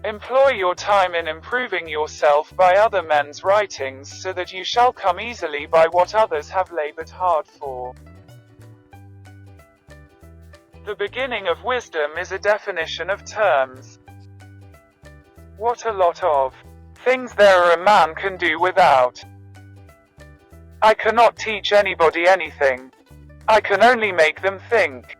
Employ your time in improving yourself by other men's writings, so that you shall come easily by what others have labored hard for. The beginning of wisdom is a definition of terms. What a lot of things there a man can do without. I cannot teach anybody anything. I can only make them think.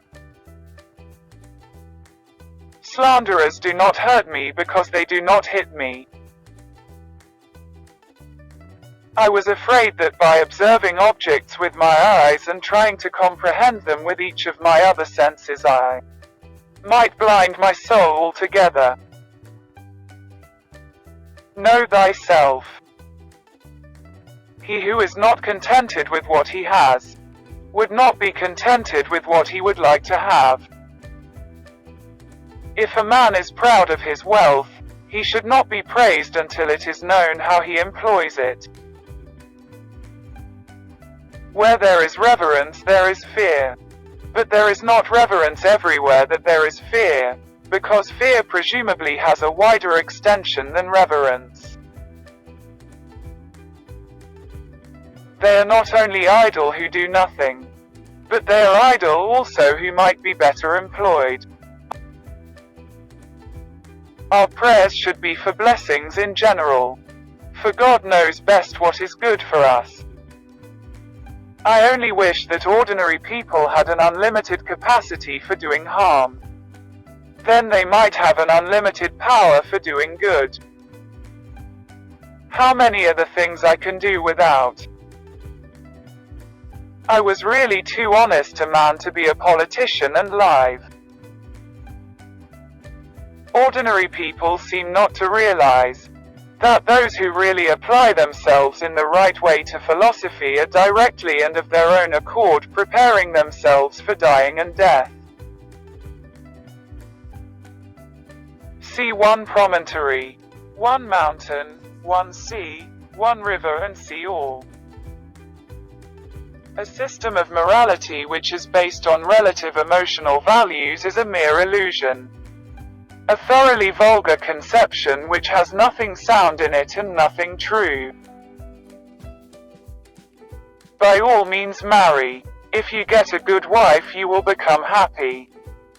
Slanderers do not hurt me because they do not hit me. I was afraid that by observing objects with my eyes and trying to comprehend them with each of my other senses, I might blind my soul altogether. Know thyself. He who is not contented with what he has, would not be contented with what he would like to have. If a man is proud of his wealth, he should not be praised until it is known how he employs it. Where there is reverence, there is fear. But there is not reverence everywhere that there is fear, because fear presumably has a wider extension than reverence. They are not only idle who do nothing, but they are idle also who might be better employed. Our prayers should be for blessings in general, for God knows best what is good for us. I only wish that ordinary people had an unlimited capacity for doing harm. Then they might have an unlimited power for doing good. How many are the things I can do without? I was really too honest a man to be a politician and live. Ordinary people seem not to realize that those who really apply themselves in the right way to philosophy are directly and of their own accord preparing themselves for dying and death. See one promontory, one mountain, one sea, one river, and see all. A system of morality which is based on relative emotional values is a mere illusion. A thoroughly vulgar conception which has nothing sound in it and nothing true. By all means marry. If you get a good wife you will become happy.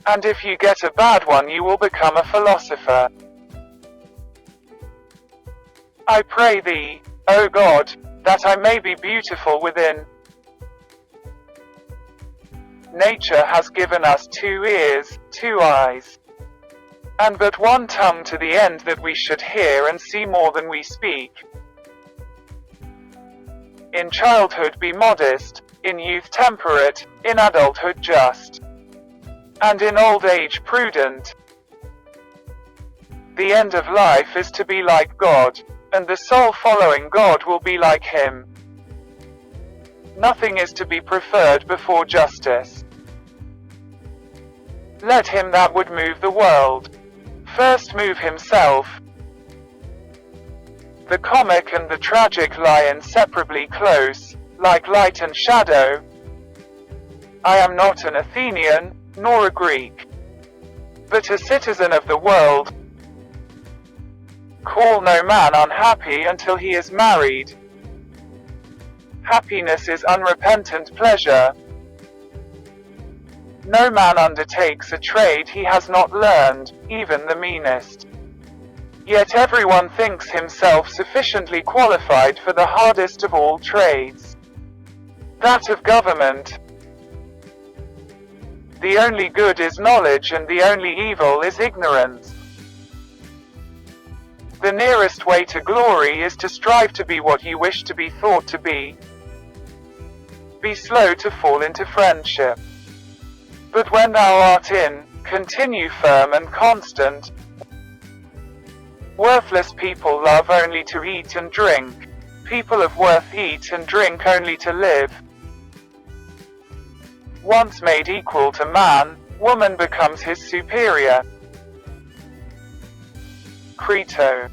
And if you get a bad one you will become a philosopher. I pray thee, O God, that I may be beautiful within. Nature has given us 2 ears, 2 eyes, and but 1 tongue to the end that we should hear and see more than we speak. In childhood be modest, in youth temperate, in adulthood just, and in old age prudent. The end of life is to be like God, and the soul following God will be like Him. Nothing is to be preferred before justice. Let him that would move the world first move himself. The comic and the tragic lie inseparably close, like light and shadow. I am not an Athenian, nor a Greek, but a citizen of the world. Call no man unhappy until he is married. Happiness is unrepentant pleasure. No man undertakes a trade he has not learned, even the meanest. Yet everyone thinks himself sufficiently qualified for the hardest of all trades, that of government. The only good is knowledge and the only evil is ignorance. The nearest way to glory is to strive to be what you wish to be thought to be. Be slow to fall into friendship. But when thou art in, continue firm and constant. Worthless people love only to eat and drink. People of worth eat and drink only to live. Once made equal to man, woman becomes his superior. Crito.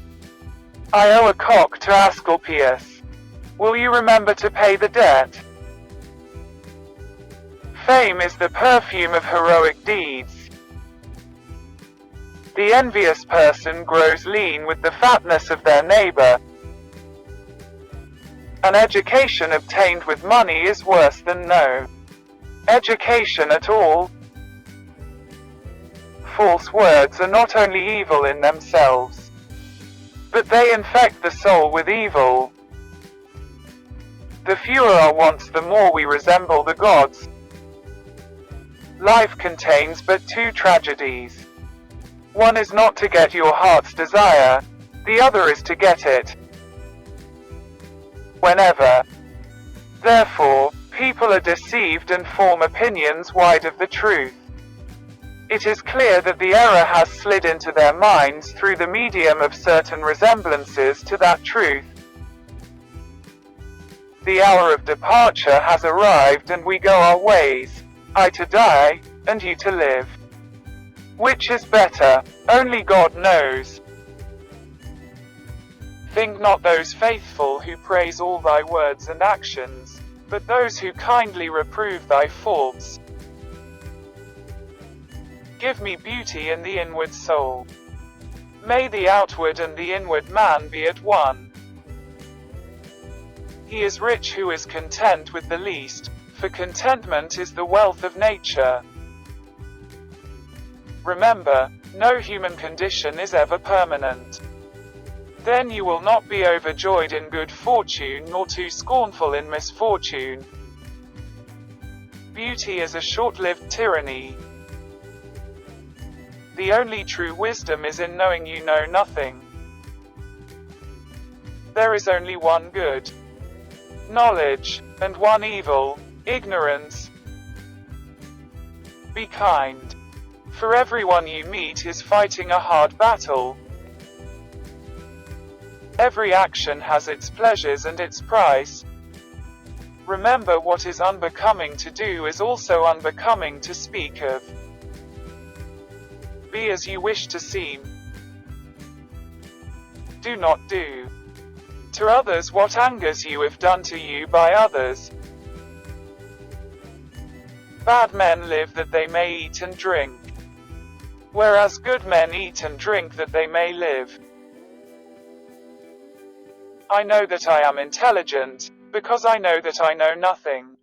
I owe a cock to Asclepius. Will you remember to pay the debt? Fame is the perfume of heroic deeds. The envious person grows lean with the fatness of their neighbor. An education obtained with money is worse than no education at all. False words are not only evil in themselves, but they infect the soul with evil. The fewer our wants, the more we resemble the gods. Life contains but two tragedies. One is not to get your heart's desire, the other is to get it whenever. Therefore, people are deceived and form opinions wide of the truth. It is clear that the error has slid into their minds through the medium of certain resemblances to that truth. The hour of departure has arrived and we go our ways, I to die, and you to live. Which is better, only God knows. Think not those faithful who praise all thy words and actions, but those who kindly reprove thy faults. Give me beauty in the inward soul. May the outward and the inward man be at one. He is rich who is content with the least, for contentment is the wealth of nature. Remember, no human condition is ever permanent. Then you will not be overjoyed in good fortune nor too scornful in misfortune. Beauty is a short-lived tyranny. The only true wisdom is in knowing you know nothing. There is only one good knowledge, and one evil, ignorance. Be kind, for everyone you meet is fighting a hard battle. Every action has its pleasures and its price. Remember, what is unbecoming to do is also unbecoming to speak of. Be as you wish to seem. Do not do to others what angers you if done to you by others. Bad men live that they may eat and drink, whereas good men eat and drink that they may live. I know that I am intelligent, because I know that I know nothing.